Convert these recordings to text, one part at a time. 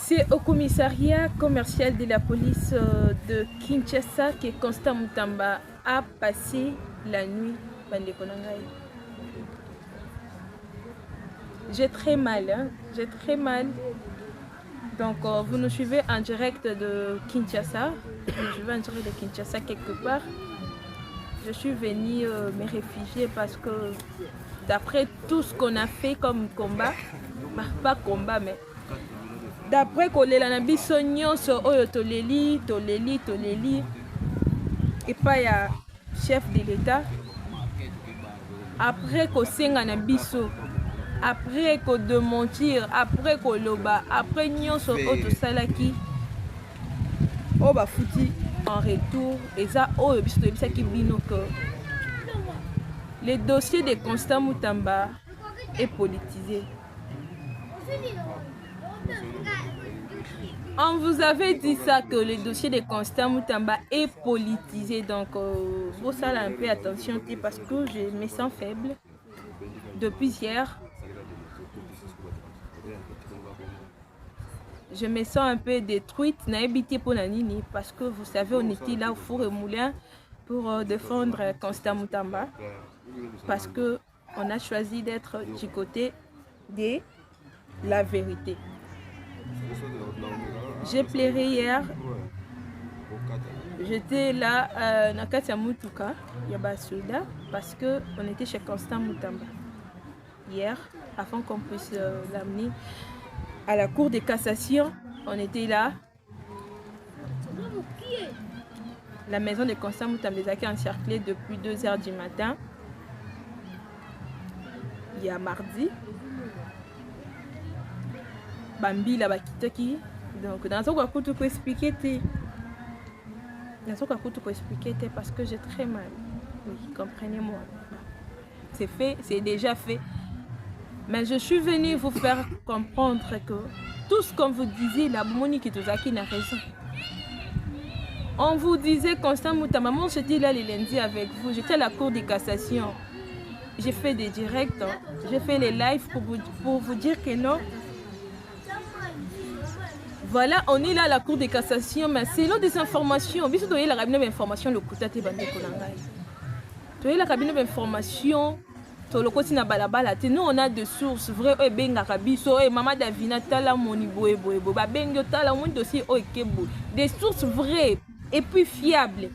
C'est au commissariat commercial de la police de Kinshasa que Constant Mutamba a passé la nuit. J'ai très mal, hein? J'ai très mal. Donc vous nous suivez en direct de Kinshasa. Je vais en direct de Kinshasa quelque part. Je suis venue me réfugier parce que d'après tout ce qu'on a fait comme combat, pas combat mais d'après kolela na biso nyonso oyo toleli et pas ya chef de l'État, après kosenga na biso, après ko démentir, après koloba, après nyonso oyo tosalaki o ba futi en retour eza oyo biso tobisaki bino que le dossier de Constant Mutamba est politisé. On vous avait dit ça, que le dossier de Constant Mutamba est politisé. Donc, vous savez un peu attention parce que je me sens faible depuis hier. Je me sens un peu détruite, naïbité pour Nanini, parce que vous savez, on était là au four et moulin pour défendre Constant Mutamba. Parce que on a choisi d'être du côté de la vérité. J'ai pleuré hier. J'étais là dans Katia Mutuka, Yabasuda, parce qu'on était chez Constant Mutamba. Hier, avant qu'on puisse l'amener à la cour de cassation, on était là. La maison de Constant Mutamba est encerclée depuis 2 h du matin. Il y a mardi. Bambi la bakitaki. Donc dans ce cas pour tout expliquer parce que j'ai très mal. Oui, comprenez-moi. C'est fait, c'est déjà fait. Mais je suis venue vous faire comprendre que tout ce qu'on vous disait, la Monique Tozaki n'a raison. On vous disait Constant Mutamba, moi j'étais là les lundis avec vous, j'étais à la cour de cassation. J'ai fait des directs, j'ai fait les lives pour vous dire que non. Voilà, on est là à la cour de cassation, mais selon des informations, vous avez la cabinet d'information, le Koutate Bandeko Nangai. Vous avez la cabinet d'information, nous on a des sources vraies, maman Davina, Tala Monibo, des sources vraies et puis fiables.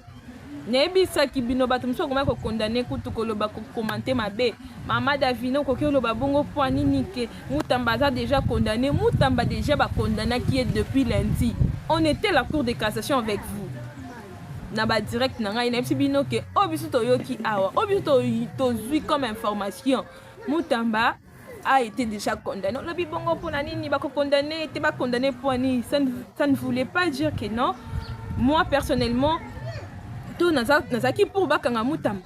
Nebisa kibino batumso koma ko condamner kutu koloba ko commenter mabe mama Davino ko koloba bongo po nini ke Mutamba a déjà condamné, Mutamba déjà ba condamné qui est depuis lundi. On était à la cour de cassation avec vous. Na ba direct na ngai na bino ke obiso to yoki awa obiso to zui comme information Mutamba a été déjà condamné. Lobi bongo po nini ba ko condamné, te ba condamné po ni ça ne voulait pas dire que non. Moi personnellement Nazaki pour Bakanga Mutamba.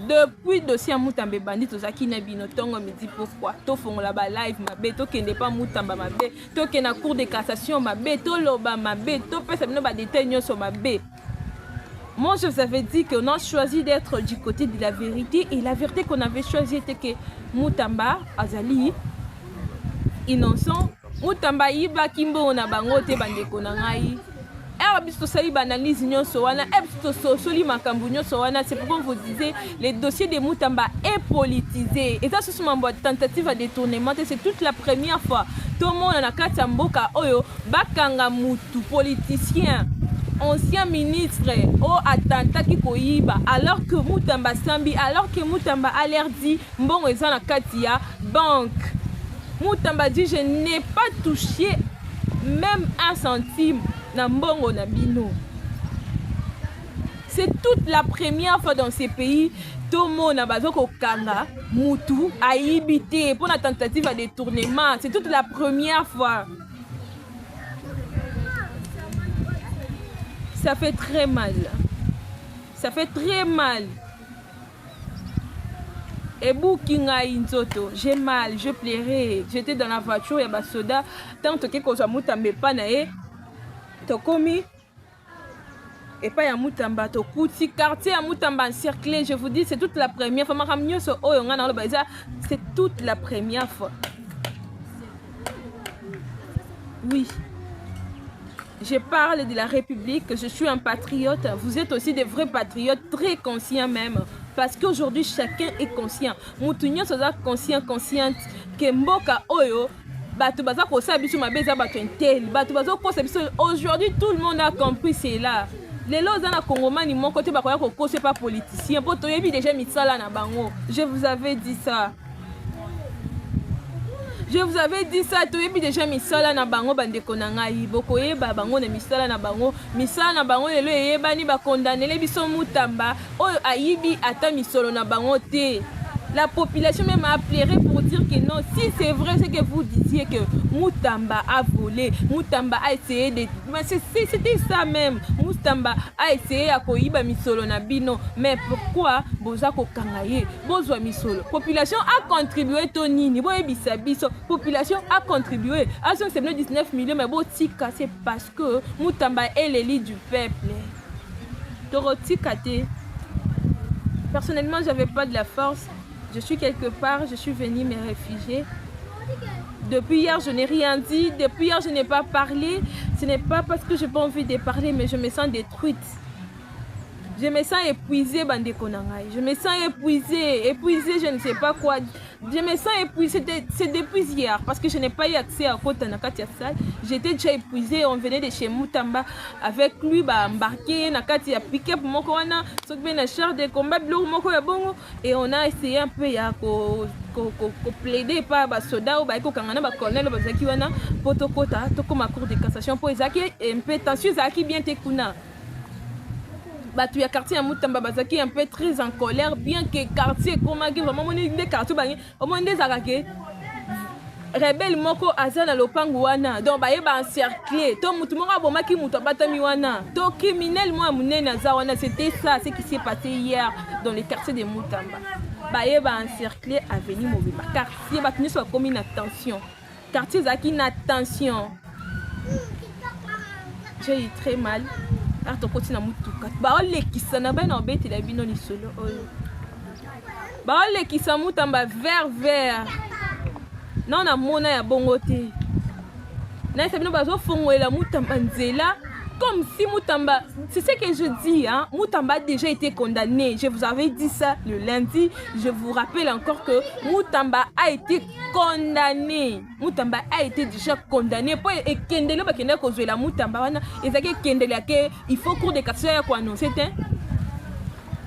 Depuis dossier Mutamba bandit Tozaki na bino tongo me dit pourquoi to fongola ba live mabe to kende pas Mutamba mabe to kena cour de cassation mabe to loba mabe to pesa bino ba détail nyonso mabe. Moi je vous avais dit qu'on a choisi d'être du côté de la vérité et la vérité qu'on avait choisi était que Mutamba azali innocent. Mutamba yiba kimbo na bango te bandeko na ngai. C'est pourquoi vous disiez le dossier de Mutamba est politisé. Et ça, c'est une tentative de détournement. C'est toute la première fois. Tout le monde a Katamboka Oyo, Bakanga Mutu, politicien, ancien ministre, au attentat qui koyiba. Alors que Mutamba Sambi, alors que Mutamba a l'air dit, bon, ils ont la Katia, banque. Mutamba dit, je n'ai pas touché même 1 centime. C'est toute la première fois dans ces pays tout le monde a besoin de Kanga, Moutou, a ibité pour la tentative de détournement. C'est toute la première fois. Ça fait très mal. Ça fait très mal. Et Boukinga Inzoto, j'ai mal, je pleurais. J'étais dans la voiture, il y a soda. Tant que Kosa Mutamba pas naé. Tokomi et pas ya Mutamba to kuti quartier à Mutamba encerclé. Je vous dis c'est toute la première fois c'est toute la première fois. Oui, je parle de la République, je suis un patriote. Vous êtes aussi des vrais patriotes, très conscients même. Parce qu'aujourd'hui, chacun est conscient. Moutounion soit consciente que Mboka Oyo, aujourd'hui, tout le monde a compris cela. Les lois dans la Congomani, mon côté, c'est pas politicien. Je vous avais dit ça. Je vous avais dit ça, tu es déjà misala na bango bandeko na ngai boko yeba bango na misala na bango lelo yeba ni ba condamner les biso mutamba oyo ayibi ata misolo na bango te. La population même a pleuré pour dire que non, si c'est vrai ce que vous disiez que Mutamba a volé, Mutamba a essayé de... C'était ça même. Mutamba a essayé à koyiba misolo na bino. Mais pourquoi Bozako Kangaye, Bozwa misolo? Population a contribué Tonini, Biso. Population a contribué. À 19 millions, mais Botika, c'est parce que Mutamba est l'élite du peuple. Torotikate. Personnellement, j'avais pas de la force. Je suis quelque part, je suis venue me réfugier. Depuis hier, je n'ai rien dit. Depuis hier, je n'ai pas parlé. Ce n'est pas parce que je n'ai pas envie de parler, mais je me sens détruite. Je me sens épuisée, Bande Konangai. Je me sens épuisée, je ne sais pas quoi. Je me sens épuisée, c'est depuis hier, parce que je n'ai pas eu accès à Kota Nakatia Sal. J'étais déjà épuisée, on venait de chez Mutamba avec lui, embarqué, Nakatia piqué pour mon corona, s'occuper de char de combat, et on a essayé un peu de plaider par les soldats ou les colonels pour Tokota, Tokoma cour de cassation pour les acquis, un peu tension, Zaki bien tekuna. Tu as quartier à Mutamba Bazaki un peu très en colère, bien que quartier comme vraiment des quartiers au moins des aragés rebelle moko azana lopangu wana donc ba yeba encercler to mutu moko bomaki mutu batami wana to criminel moi munene azawana. C'était ça ce qui s'est passé hier dans le quartier de Mutamba. Ba yeba encercler avenue Mobimba quartier batuni soit comme une attention quartier zaki une attention. J'ai eu très mal. Baole kisana bana obeti la bino ni solo oyo. Baole kisamutamba vert. Non na mona ya bongo te. Na sabino bazo fongoela mutamba nzela comme si Mutamba, c'est ce que je dis, hein, Mutamba a déjà été condamné. Je vous avais dit ça le lundi. Je vous rappelle encore que Mutamba a été condamné. Mutamba a été déjà condamné. Et Kendele bakenda ko la Mutamba wana ezaki Kendele ke il faut cour de cassation quoi non c'était.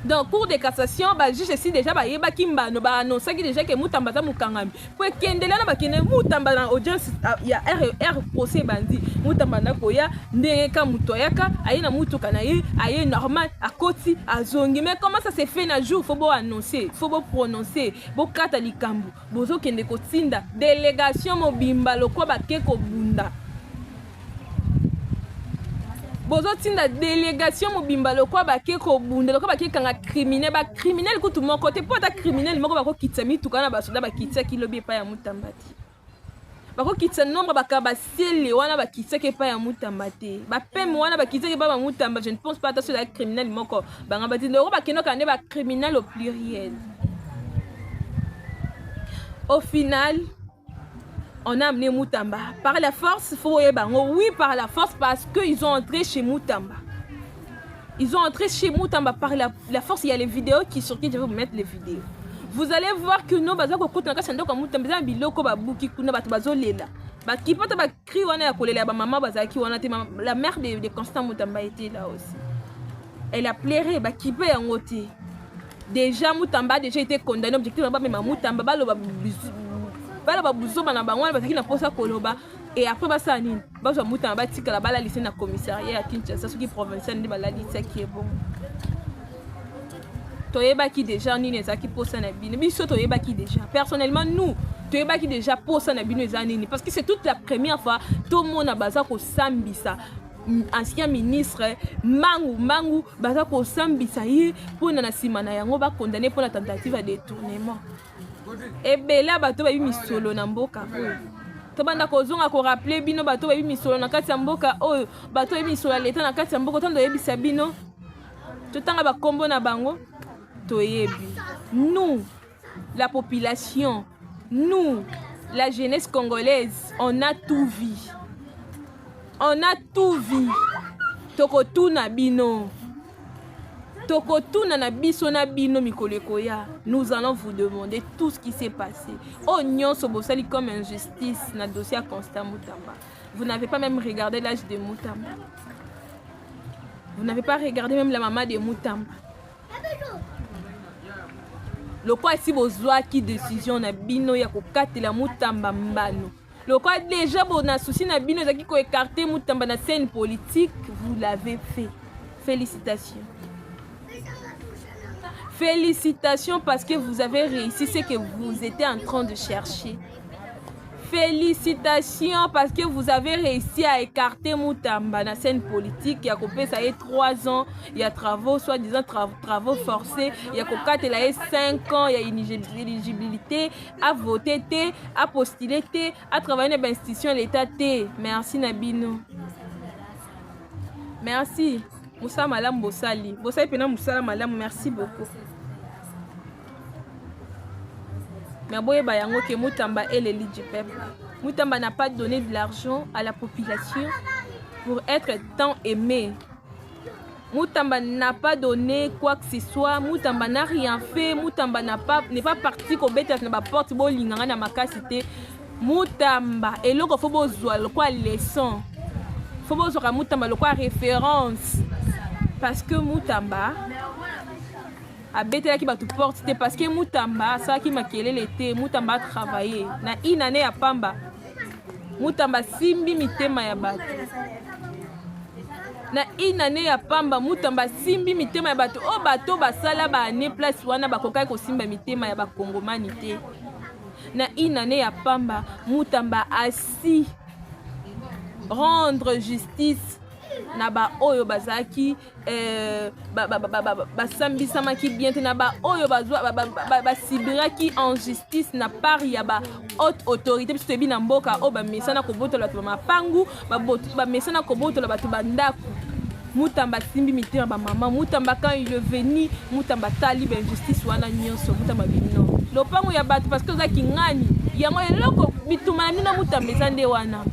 Donc cour de cassation ba juge ici déjà ba yeba kimba no ba annoncer déjà que Mutamba za mukangami. Pour Kendele na bakene Mutamba na audience il y a R procès bandi. Mutamba na koya ndeka mutoyaka ayina mutuka na ye aye normal à koti azongi. Mais comment ça se fait na jour faut bo annoncer, faut bo prononcer, bo kata likambu. Bozo kende ko tinda délégation mobimba lokwa ba keko bunda. Bozo tinda délégation mobimba lokwa ba keko bunda lokwa ba kekanga criminel ba criminel ko tout mon côté pour ta criminel moko ba ko kitsami tukana ba soda ba kitsa kilobi pa ya Mutambati. Bako kitsa nombre bakaba sele wana bakitsake pa ya Mutamba te ba peme wana bakitsake pa ba Mutamba. Je ne pense pas à cela criminel moko banga bati ndoko bakeno kande ba criminel au pluriel. Au final on a amené Mutamba par la force. Oui, par la force parce qu'ils ont entré chez Mutamba. Ils ont entré chez Mutamba par la force. Il y a les vidéos qui sont sorties. Je vais vous mettre les vidéos. Vous allez voir que nous, la mère de Constant Mutamba était là aussi. Elle a pleuré. Déjà, Mutamba a déjà été condamné. Objectivement, Mutamba et après Bassanine, Bazo Mutamba tika la bala lycée na commissariat à Kinshasa, ce qui provincial de baladi ça qui est bon. Toyeba qui déjà ni les aki pour ça na bino. Biso toyeba qui déjà. Personnellement nous, toyeba qui déjà pour ça na bino zanini parce que c'est toute la première fois tout le monde a baza ko sambisa. Ancien ministre Mangu baza ko sambisa yi pour na simana yango ba condamné pour la tentative de détournement. Et bela bato ba misolo na mboka oyo to banda ko zonga ko rappeler bino bato ba misolo na kati ya mboka oyo bato ba misolo ya leta na kati ya mboka tondo yebisa bino to tanga ba kombo na bango to yebi. Nous la population, nous la jeunesse congolaise, on a tout vu. On a tout vu. Tokotuna bino. Tokotuna na biso na bino mikolekoya. Nous allons vous demander tout ce qui s'est passé. Oh nyon sobosali comme injustice na dossier à Constant Mutamba. Vous n'avez pas même regardé l'âge de Mutamba. Vous n'avez pas regardé même la maman de Mutamba. Le quoi si bozwa qui décision na bino ya kokatela Mutamba mbano. Le quoi déjà bon na souci na bino zaki ko écarter Mutamba na scène politique, vous l'avez fait. Félicitations. Félicitations parce que vous avez réussi ce que vous étiez en train de chercher. Félicitations parce que vous avez réussi à écarter Mutamba dans la scène politique. Il y a coupé ça y est 3 ans, il y a travaux, soi-disant travaux forcés, il y a coupé il y a 5 ans, il y a inéligibilité, à voter, à postuler, à travailler dans l'institution l'État. Merci Nabino. Merci. Moussa Malam Bossali. Bossali Pena Moussa Malam, merci beaucoup. Mais boye bayango que Mutamba est l'élite du peuple. Mutamba n'a pas donné de l'argent à la population pour être tant aimé. Mutamba n'a pas donné quoi que ce soit. Mutamba n'a rien fait. Mutamba n'est pas parti au bêta na ba porte bo linganga na makasité. Mutamba et loko faut bozwa le quoi leçon. Faut bozwa Mutamba le quoi référence. Parce que Mutamba a bêté qui va te porter parce que Mutamba ça qui m'a kelé l'été Mutamba a travaillé na une année à Pamba Mutamba simbi mitema ya bato na une année ya Pamba Mutamba simbi mitema ya bato o bato basala ba année place wana bakokai ko simba mitema ya ba Kongomani te na une année ya Pamba Mutamba assis rendre justice na ba oyo bazaki basambisama ki bien te na ba oyo bazwa basibiraki en justice na part ya ba haute autorité biso tebi na mboka o ba mesana ko botola bato ba mapangu ba mesana ko botola bato bandako Mutamba simbi mitema ba mama Mutamba quand il est venu Mutamba tali ba injustice wana nyonso Mutamba bino lopango ya bato parce que zaki ngani yango eloko bituma na Mutamba ezande wana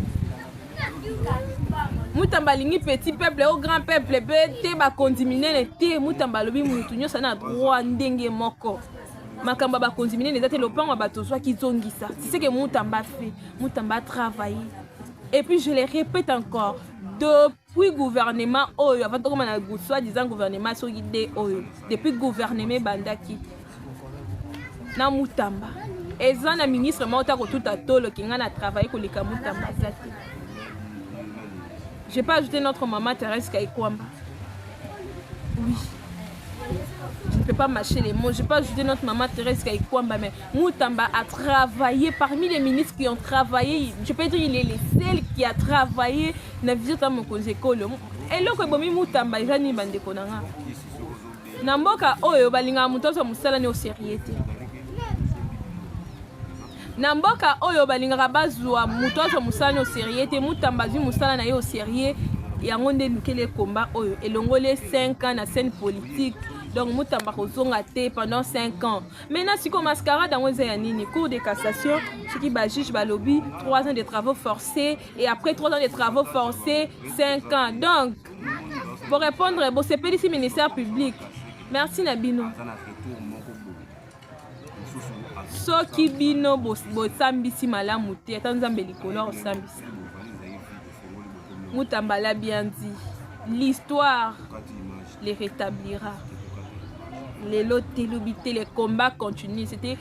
Mutamba lingi petit peuple au grand peuple te ba condaminer te Mutamba lobi mutu nyosa na droit ndenge moko makamba ba condaminer les ate lopango bato soit qui zongisa c'est ce que Mutamba fait Mutamba travaille et puis je le répète encore depuis gouvernement oyo avant to comme na soit disant gouvernement so guidé oyo depuis gouvernement bandaki na Mutamba ezana ministre mota ko tout atolo kinga na travailler ko lika Mutamba zate. Je n'ai pas ajouté notre maman Thérèse Kaikwamba. Oui. Je ne peux pas mâcher les mots. Je n'ai pas ajouté notre maman Thérèse Kaikwamba, mais Mutamba a travaillé parmi les ministres qui ont travaillé. Je peux dire qu'il est le seul qui a travaillé dans la visite à mon conseil. Et là, quand Mutamba est venu à Konanga. Namboka oyo balinga mutoso musala ni oseriete. Namboka oyo balingaka bazwa mutoso musala au sérieux te Mutamba zwi musala na yo au sérieux yango nde nkele combat oyo elongole 5 ans na scène politique donc Mutamba kozonga te pendant 5 ans maintenant siko mascarade dans oza ya nini cour de cassation ce qui ba juge balobi 3 ans de travaux forcés et après 3 ans de travaux forcés 5 ans donc pour répondre bon c'est ici ministère public merci Nabino. Soki bino bosambisi malamu te ata nzambe likolo osambisa Mutamba l'a bien dit l'histoire les rétablira les lotés les combats continuent c'était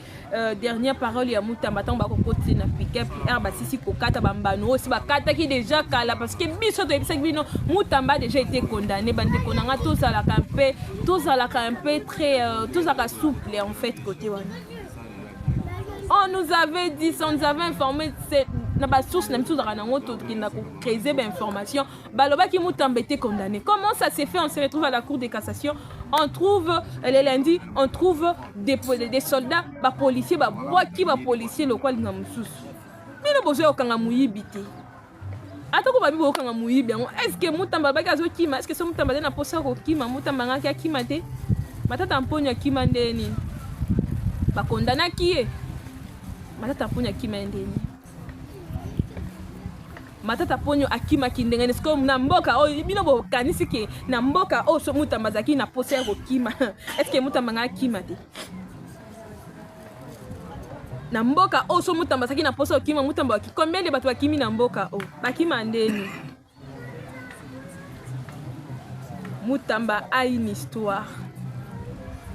dernière parole ya Mutamba tant ba kokoti na pick-up herba sisi kokata bambano aussi bakata ki déjà kala parce que biso to ebisa bino Mutamba déjà été condamné bande konanga tous à la camper très tous à la souple en fait côté wana. On nous avait dit, on nous avait informé, c'est la source même tout qui n'a créé des informations. Baloba qui Mutamba été condamné. Comment ça s'est fait? On se retrouve à la cour de cassation. On trouve les lundis, on trouve des soldats, des policiers, des policiers locaux qui n'ont sous. Mais le besoin aucun amouibité. Attends qu'on va aucun amouibé. Est-ce que Mutamba bagazo kima? Est-ce que ce Mutamba n'a pas ça au kima? Mutamba n'a qu'à kimate. Matata amponya kimande ni. Ba condamné qui est? Matata amponya kimande ni. matata ponyo akima kindengene sko na mboka o bino bo kanisi ke na mboka o so mutamba zaki na poser ko kima est-ce que mutamba nga kima te na mboka o so mutamba zaki na poser ko kima mutamba ki combien de bato bakimi na mboka o bakima ndeni mutamba a une histoire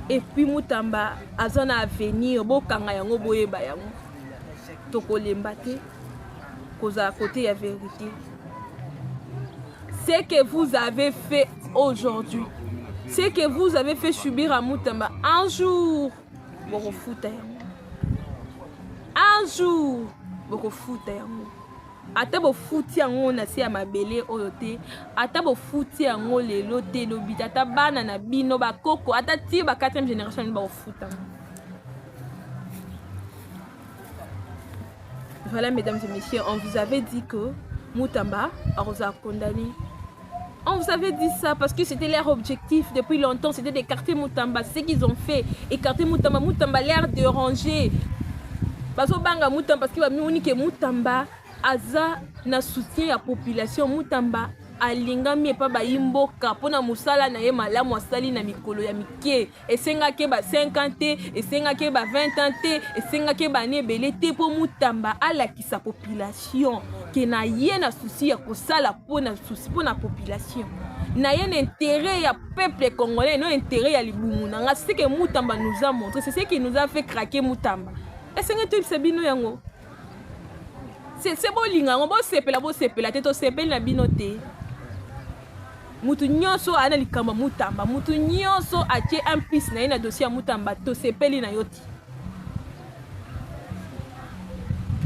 et puis mutamba azona avenir bokanga yango boyeba yango tokolemba te koza à côté la vérité. Ce que vous avez fait aujourd'hui, ce que vous avez fait subir à Mutamba, un jour, vous foutez. Un jour, vous foutez. Ata bo futi yango na se ya mabele oyo te, ata bo futi yango lelo te lobita ata bana na bino bakoko ata ti ba 4e génération ba futa. Voilà, mesdames et messieurs, on vous avait dit que Mutamba a condamné. On vous avait dit ça parce que c'était leur objectif depuis longtemps, c'était d'écarter Mutamba. C'est ce qu'ils ont fait, écarter Mutamba. Mutamba l'air dérangé. Parce que Mutamba aza na soutien à la population. Mutamba alinga mi pa ba imboka pona musala na ye malamu asali na mikolo ya mike esenga ke ba 50 esenga ke ba 20 ans esenga ke ba ne belé te po Mutamba ala ki sa population ke na ye na souci ya kosala pona souci pona population na ye intérêt ya peuple congolais non intérêt ya libumu nga c'est que Mutamba nous a montré, c'est ce qui nous a fait craquer Mutamba esenga to bisabino yango c'est bon linga ngo bo sepela te to sepela na bino te. Mutu nyonso ana likamba Mutamba, mutu nyonso atie un piste na ina dossier Mutamba to sepeli na yoti.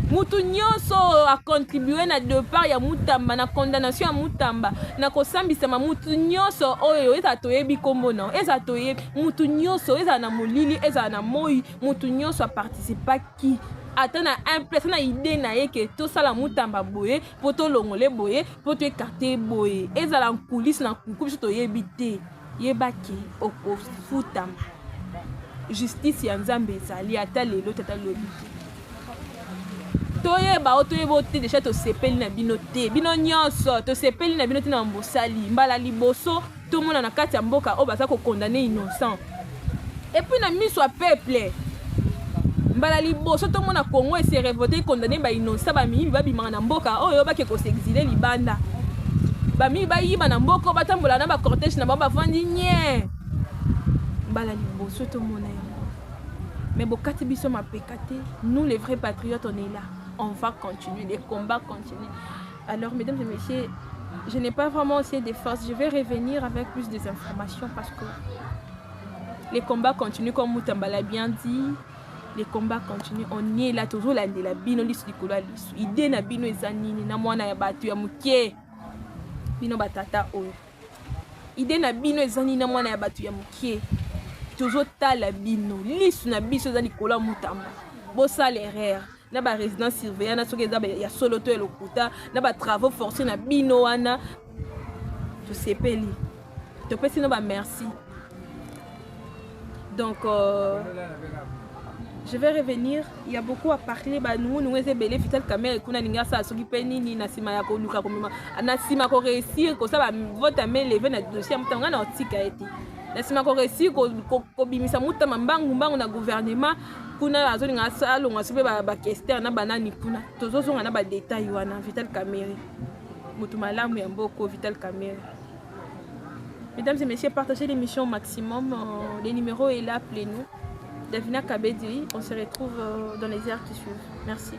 Mutu nyonso a contribué na départ ya Mutamba na condamnation ya Mutamba na kosambisa ma mutu nyonso oyo eza toyebi kombo na eza toyebi mutu nyonso eza na molili eza na moi mutu nyonso a participer ki atana un place na idée na ye que tout ça la Mutamba boye poto longole boye poto écarter boye ezala en coulisses na kukubi to yebité yebaki oko futamba justice ya Nzambe ezali ata lelo tata lobi toyeba otoyeba te déjà to sepeli na bino te bino nyonso to sepeli na bino te na mbosali mbala liboso tout le monde na kati ya mboka o baza ko condamner innocent et puis na miso a peuple mbala liboso to mona Congo se révolter condamner ba innocent ba mi ba bimanga na mboka oyo ba ke ko s'exiler libanda ba mi ba yiba na mboka ba tambola na ba cortège na ba fandi nye mbala liboso to mona mais bokati biso ma pekate nous les vrais patriotes on est là, on va continuer, les combats continuent. Alors mesdames et messieurs, je n'ai pas vraiment assez de force, je vais revenir avec plus d'informations parce que les combats continuent comme Mutamba l'a bien dit. Les combats continuent, on est là toujours là de la bino lisu dikola lisu idée na bino ezanini na mwana ya batu ya mukie bino batata oyo idée na bino ezanini na mwana ya batu ya mukie toujours tala bino lisu na biso ezali kola Mutamba bosa l'erreur na ba résidence surveillée na soki eza ya solo to elokuta na ba travaux forcés na bino wana to sepeli to pesi no ba merci donc je vais revenir, il y a beaucoup à parler. Nous sommes belé Vital Kamerhe kuna ninga sa soki peni ni na sima ya ko luka ko mema na sima ko réussir ko ça ba vote amé lever na dossier Mutamba na otika eti na sima ko réussir ko bimisa Mutamba mbangu na gouvernement kuna azoli nga salo nga sibe ba question na banani kuna tozozo nga na ba détail wana Vital Kamerhe mutu malamu ya mboko Vital Kamerhe. Mesdames et messieurs, partagez l'émission au maximum. Les numéros est là, appelez-nous. Davina Kabedi, on se retrouve dans les heures qui suivent. Merci.